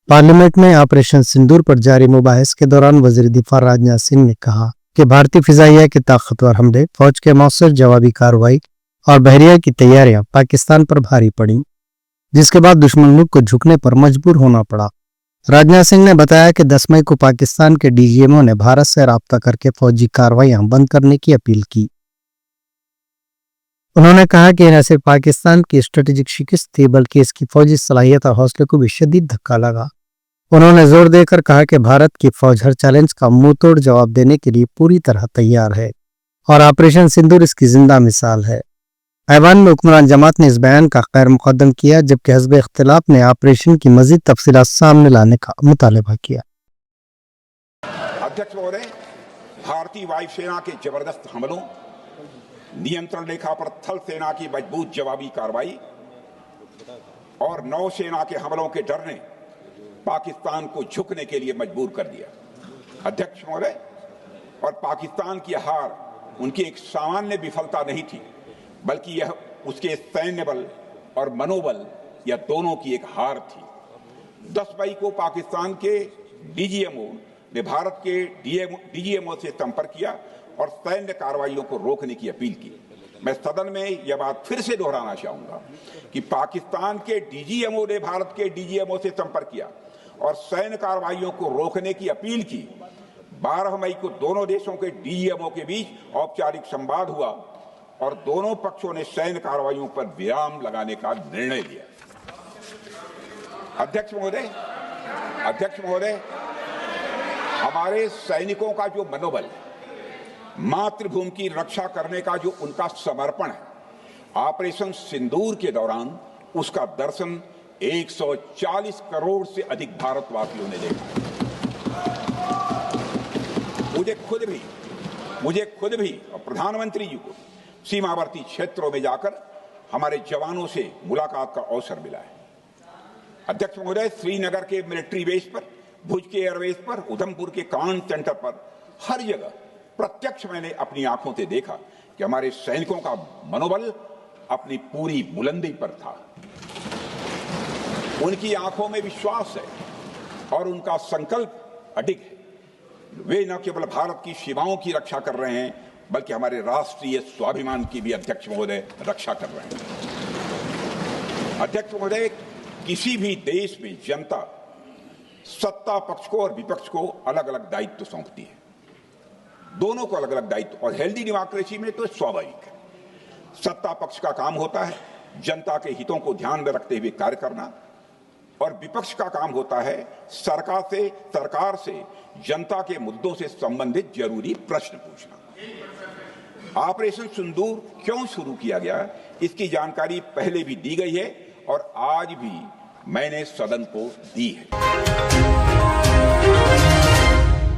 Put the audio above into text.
Parliament में operation सिंदूर पर जारी मुबाहिस के दौरान वजीर दिफा राजनाथ सिंह ने कहा कि भारतीय फिजाइया के ताकतवर हमले, फौज के मौसर जवाबी कार्रवाई और बहरिया की तैयारियां पाकिस्तान पर भारी पड़ी, जिसके बाद दुश्मन मुल्क को झुकने पर मजबूर होना पड़ा। राजनाथ सिंह ने बताया कि 10 मई को पाकिस्तान के डीजीएमओ ने भारत से राब्ता करके फौजी कार्रवाइयां बंद करने की अपील की। उन्होंने कहा कि न सिर्फ पाकिस्तान की स्ट्रेटेजिक शिकस्त थी, बल्कि इसकी फौजी सलाहियत और हौसले को भी शदीद धक्का लगा। उन्होंने जोर देकर कहा कि भारत की फौज हर चैलेंज का मुंहतोड़ जवाब देने के लिए पूरी तरह तैयार है और ऑपरेशन सिंदूर इसकी जिंदा मिसाल है। ऐवान में हुक्मरान जमात ने इस बयान का खैर मुकद्दम किया, जबकि हिज़्ब इख्तिलाफ ने ऑपरेशन की मजीद तफसीलात सामने लाने का मुतालबा किया। अध्यक्ष महोदय, भारतीय वायुसेना के जबरदस्त हमलों, नियंत्रण रेखा पर थल सेना की मजबूत जवाबी कार्रवाई और नौसेना के हमलों के डर ने पाकिस्तान को झुकने के लिए मजबूर कर दिया। अध्यक्ष महोदय, और पाकिस्तान की हार उनकी एक सामान्य विफलता नहीं थी, बल्कि यह उसके सैन्य बल और मनोबल या दोनों की एक हार थी। 10 मई को पाकिस्तान के डीजीएमओ ने भारत के डीजीएमओ से संपर्क किया और सैन्य कार्रवाइयों को रोकने की अपील की। मैं सदन में यह बात फिर से दोहराना चाहूंगा कि पाकिस्तान के डीजीएमओ ने भारत के डीजीएमओ से संपर्क किया और सैन्य कार्रवाइयों को रोकने की अपील की। 12 मई को दोनों देशों के डीजीएमओ के बीच औपचारिक संवाद हुआ और दोनों पक्षों ने सैन्य कार्रवाइयों पर विराम लगाने का निर्णय लिया। अध्यक्ष महोदय, हमारे सैनिकों का जो मनोबल, मातृभूमि की रक्षा करने का जो उनका समर्पण है, ऑपरेशन सिंदूर के दौरान उसका दर्शन 140 करोड़ से अधिक भारतवासियों ने देखा। मुझे खुद भी और प्रधानमंत्री जी को सीमावर्ती क्षेत्रों में जाकर हमारे जवानों से मुलाकात का अवसर मिला है। अध्यक्ष महोदय, श्रीनगर के मिलिट्री बेस पर, भुज के एयरबेस पर, उधमपुर के कमांड सेंटर पर, हर जगह प्रत्यक्ष मैंने अपनी आंखों से देखा कि हमारे सैनिकों का मनोबल अपनी पूरी बुलंदी पर था। उनकी आंखों में विश्वास है और उनका संकल्प अडिग है। वे न केवल भारत की सीमाओं की रक्षा कर रहे हैं, बल्कि हमारे राष्ट्रीय स्वाभिमान की भी अध्यक्ष महोदय रक्षा कर रहे हैं। अध्यक्ष महोदय, किसी भी देश में जनता सत्ता पक्ष को और विपक्ष को अलग अलग दायित्व सौंपती है, दोनों को अलग अलग दायित्व, और हेल्दी डेमोक्रेसी में तो स्वाभाविक है। सत्ता पक्ष का काम होता है जनता के हितों को ध्यान में रखते हुए कार्य करना, और विपक्ष का काम होता है सरकार से जनता के मुद्दों से संबंधित जरूरी प्रश्न पूछना। ऑपरेशन सिंदूर क्यों शुरू किया गया, इसकी जानकारी पहले भी दी गई है और आज भी मैंने सदन को दी है।